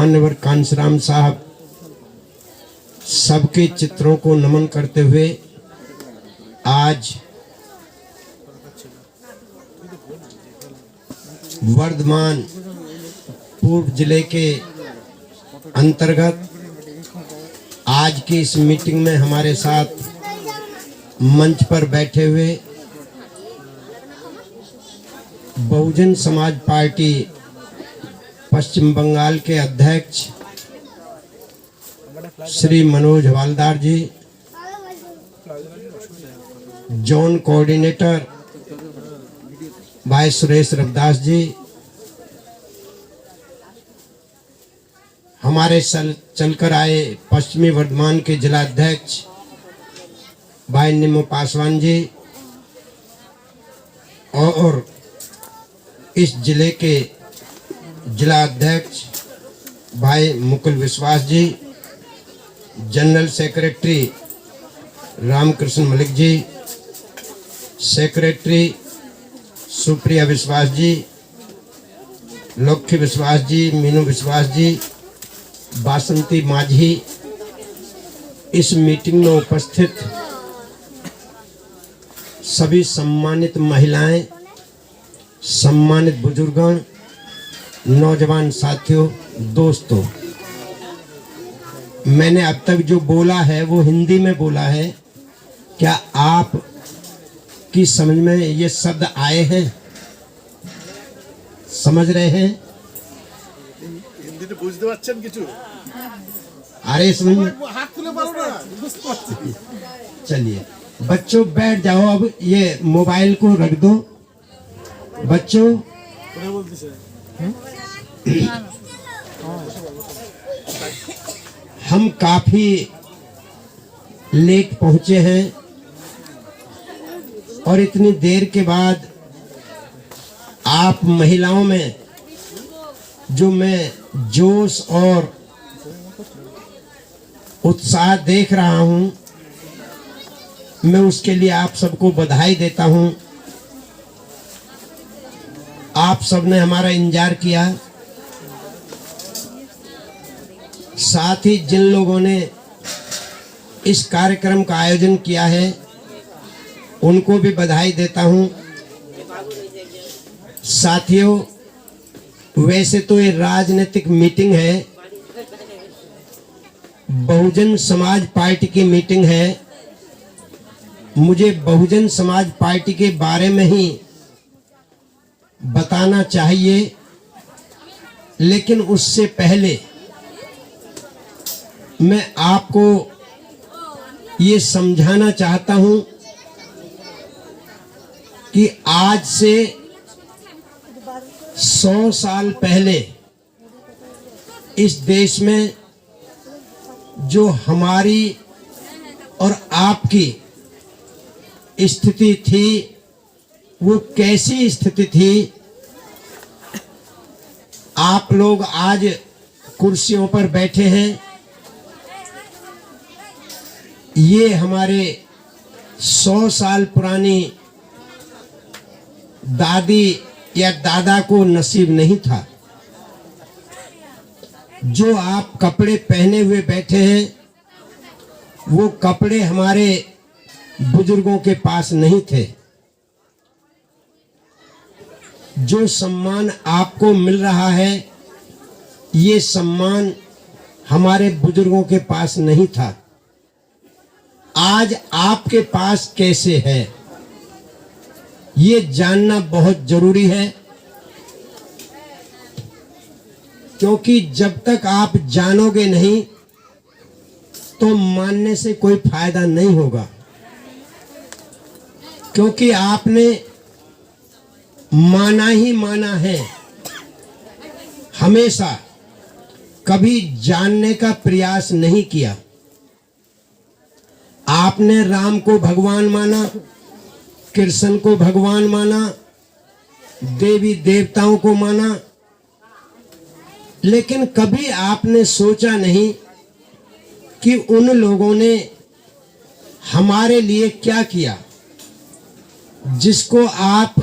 मान्यवर कांशीराम साहब सबके चित्रों को नमन करते हुए आज वर्धमान पूर्व जिले के अंतर्गत आज की इस मीटिंग में हमारे साथ मंच पर बैठे हुए बहुजन समाज पार्टी पश्चिम बंगाल के अध्यक्ष श्री मनोज हवालदार जी, जोन कोऑर्डिनेटर भाई सुरेश रविदास जी, हमारे चलकर आए पश्चिमी वर्धमान के जिला अध्यक्ष भाई निम्मो पासवान जी और इस जिले के जिला अध्यक्ष भाई मुकुल विश्वास जी, general secretary Ramakrishna Malik ji, secretary Supriya विश्वास जी, लक्ष्य विश्वास जी, मीनू विश्वास जी, बासंती माझी, इस मीटिंग में उपस्थित सभी सम्मानित महिलाएं, सम्मानित बुजुर्गों, नौजवान साथियों, दोस्तों, मैंने अब तक जो बोला है वो हिंदी में बोला है। क्या आप की समझ में ये शब्द आए हैं? समझ रहे हैं? हिंदी बुझते पाরছেন কিছু? अरे समझ में हाथ তুলে পারো না, বুঝতে পারছি। चलिए बच्चों बैठ जाओ, अब ये मोबाइल को रख दो बच्चों। हम काफी लेट पहुंचे हैं और इतनी देर के बाद आप महिलाओं में जो मैं जोश और उत्साह देख रहा हूं, मैं उसके लिए आप सबको बधाई देता हूं। आप सबने हमारा इंतजार किया, साथ ही जिन लोगों ने इस कार्यक्रम का आयोजन किया है उनको भी बधाई देता हूं। साथियों, वैसे तो ये राजनीतिक मीटिंग है, बहुजन समाज पार्टी की मीटिंग है। मुझे बहुजन समाज पार्टी के बारे में ही बताना चाहिए, लेकिन उससे पहले मैं आपको ये समझाना चाहता हूं कि आज से 100 साल पहले इस देश में जो हमारी और आपकी स्थिति थी वो कैसी स्थिति थी। आप लोग आज कुर्सियों पर बैठे हैं, ये हमारे 100 साल पुरानी दादी या दादा को नसीब नहीं था। जो आप कपड़े पहने हुए बैठे हैं वो कपड़े हमारे बुजुर्गों के पास नहीं थे। जो सम्मान आपको मिल रहा है ये सम्मान हमारे बुजुर्गों के पास नहीं था। आज आपके पास कैसे है ये जानना बहुत जरूरी है, क्योंकि जब तक आप जानोगे नहीं तो मानने से कोई फायदा नहीं होगा। क्योंकि आपने माना ही माना है, हमेशा कभी जानने का प्रयास नहीं किया। आपने राम को भगवान माना, कृष्ण को भगवान माना, देवी देवताओं को माना, लेकिन कभी आपने सोचा नहीं कि उन लोगों ने हमारे लिए क्या किया। जिसको आप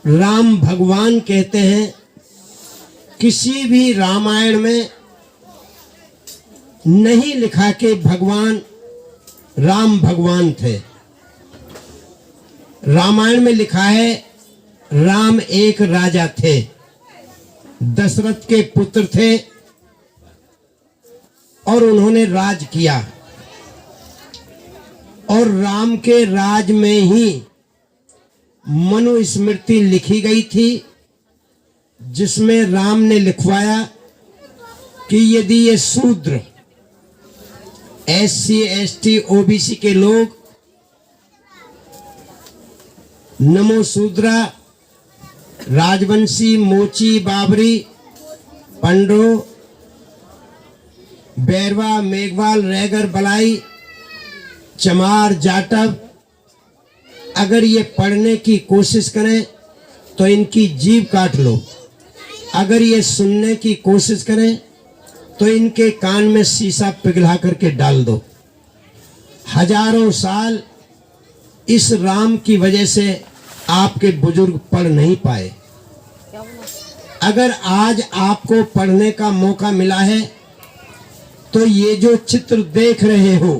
राम भगवान कहते हैं, किसी भी रामायण में नहीं लिखा कि भगवान राम भगवान थे। रामायण में लिखा है राम एक राजा थे, दशरथ के पुत्र थे और उन्होंने राज किया। और राम के राज में ही मनुस्मृति लिखी गई थी, जिसमें राम ने लिखवाया कि यदि ये शूद्र SC ST OBC के लोग नमो शूद्रा, राजवंशी, मोची, बाबरी, पंडो, बैरवा, मेघवाल, रैगर, बलाई, चमार, जाटव अगर ये पढ़ने की कोशिश करें तो इनकी जीभ काट लो। अगर ये सुनने की कोशिश करें तो इनके कान में शीशा पिघला करके डाल दो। हजारों साल इस राम की वजह से आपके बुजुर्ग पढ़ नहीं पाए। अगर आज आपको पढ़ने का मौका मिला है तो ये जो चित्र देख रहे हो,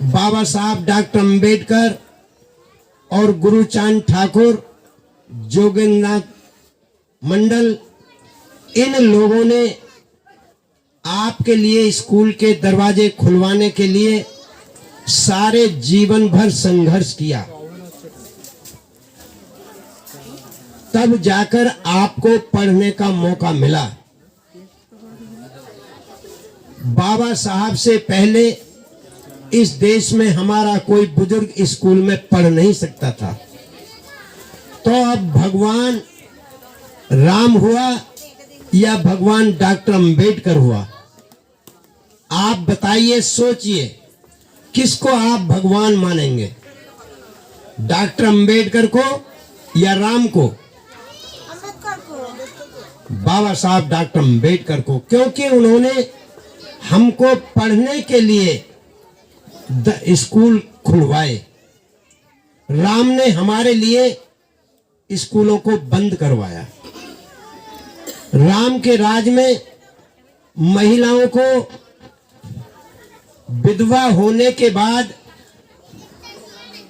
बाबा साहब डॉक्टर अंबेडकर और गुरुचांद ठाकुर, जोगेंद्रनाथ मंडल, इन लोगों ने आपके लिए स्कूल के दरवाजे खुलवाने के लिए सारे जीवन भर संघर्ष किया। तब जाकर आपको पढ़ने का मौका मिला। बाबा साहब से पहले इस देश में हमारा कोई बुजुर्ग स्कूल में पढ़ नहीं सकता था। तो अब भगवान राम हुआ या भगवान डॉक्टर अंबेडकर हुआ, आप बताइए, सोचिए किसको आप भगवान मानेंगे, डॉक्टर अंबेडकर को या राम को? बाबा साहब डॉक्टर अंबेडकर को, क्योंकि उन्होंने हमको पढ़ने के लिए स्कूल खुलवाए। राम ने हमारे लिए स्कूलों को बंद करवाया। राम के राज में महिलाओं को विधवा होने के बाद,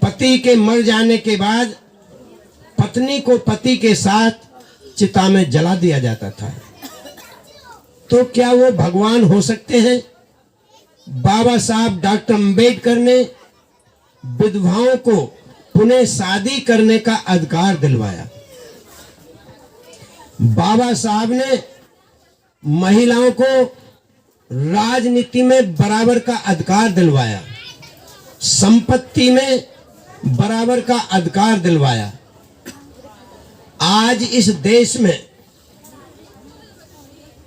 पति के मर जाने के बाद पत्नी को पति के साथ चिता में जला दिया जाता था। तो क्या वो भगवान हो सकते हैं? बाबा साहब डॉक्टर अंबेडकर ने विधवाओं को पुनः शादी करने का अधिकार दिलवाया। बाबा साहब ने महिलाओं को राजनीति में बराबर का अधिकार दिलवाया, संपत्ति में बराबर का अधिकार दिलवाया। आज इस देश में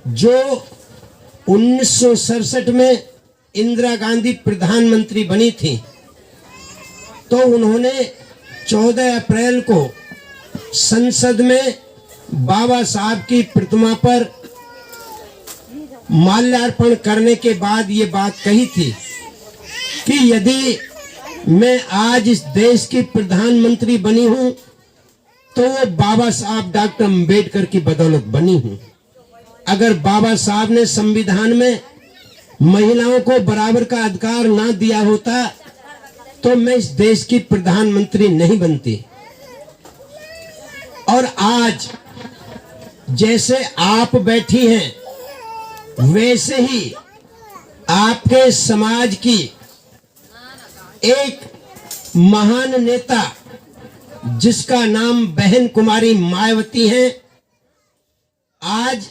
जो 1967 में इंदिरा गांधी प्रधानमंत्री बनी थी, तो उन्होंने 14 अप्रैल को संसद में बाबा साहब की प्रतिमा पर माल्यार्पण करने के बाद ये बात कही थी कि यदि मैं आज इस देश की प्रधानमंत्री बनी हूं तो वो बाबा साहब डॉक्टर अंबेडकर की बदौलत बनी हूं। अगर बाबा साहब ने संविधान में महिलाओं को बराबर का अधिकार ना दिया होता तो मैं इस देश की प्रधानमंत्री नहीं बनती। और आज जैसे आप बैठी हैं वैसे ही आपके समाज की एक महान नेता जिसका नाम बहन कुमारी मायावती है, आज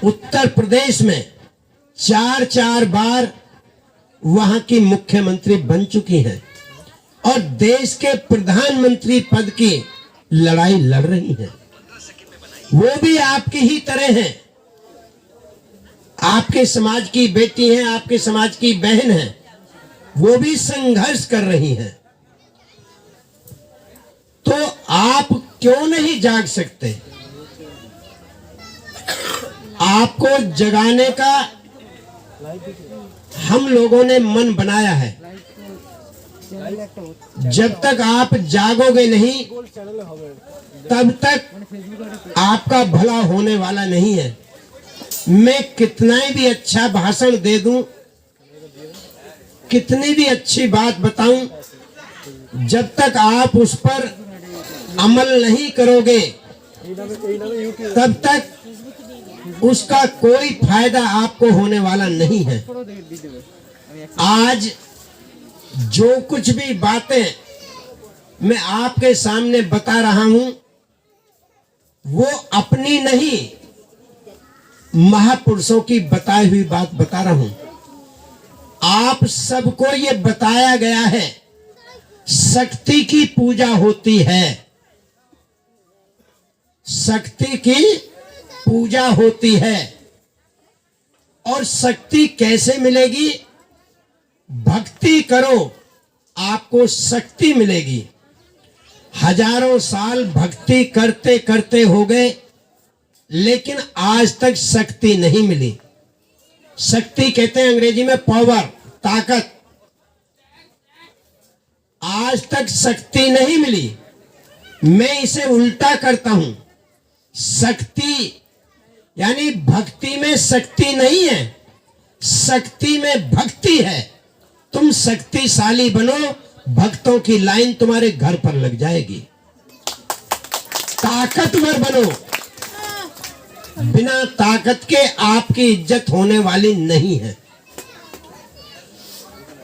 उत्तर प्रदेश में 4 बार वहां की मुख्यमंत्री बन चुकी हैं और देश के प्रधानमंत्री पद की लड़ाई लड़ रही हैं। वो भी आपकी ही तरह हैं, आपके समाज की बेटी हैं, आपके समाज की बहन हैं, वो भी संघर्ष कर रही हैं। तो आप क्यों नहीं जाग सकते? आपको जगाने का हम लोगों ने मन बनाया है। जब तक आप जागोगे नहीं तब तक आपका भला होने वाला नहीं है। मैं कितना भी अच्छा भाषण दे दूं, कितनी भी अच्छी बात बताऊं, जब तक आप उस पर अमल नहीं करोगे तब तक उसका कोई फायदा आपको होने वाला नहीं है। आज जो कुछ भी बातें मैं आपके सामने बता रहा हूं वो अपनी नहीं, महापुरुषों की बताई हुई बात बता रहा हूं। आप सबको ये बताया गया है शक्ति की पूजा होती है, शक्ति की पूजा होती है। और शक्ति कैसे मिलेगी? भक्ति करो, आपको शक्ति मिलेगी। हजारों साल भक्ति करते करते हो गए लेकिन आज तक शक्ति नहीं मिली। शक्ति कहते हैं अंग्रेजी में पावर, ताकत। आज तक शक्ति नहीं मिली। मैं इसे उल्टा करता हूं, शक्ति यानी भक्ति में शक्ति नहीं है, शक्ति में भक्ति है। तुम शक्तिशाली बनो, भक्तों की लाइन तुम्हारे घर पर लग जाएगी। ताकतवर बनो, बिना ताकत के आपकी इज्जत होने वाली नहीं है।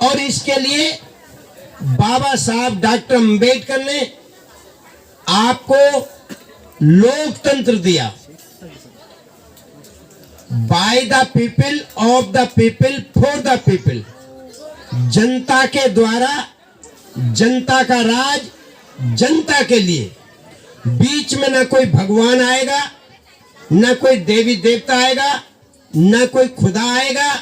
और इसके लिए बाबा साहब डॉक्टर अंबेडकर ने आपको लोकतंत्र दिया। By the people, of the people, for the people. जनता के द्वारा, जनता का राज, जनता के लिए। बीच में न कोई भगवान आएगा, न कोई देवी देवता आएगा, न कोई खुदा आएगा,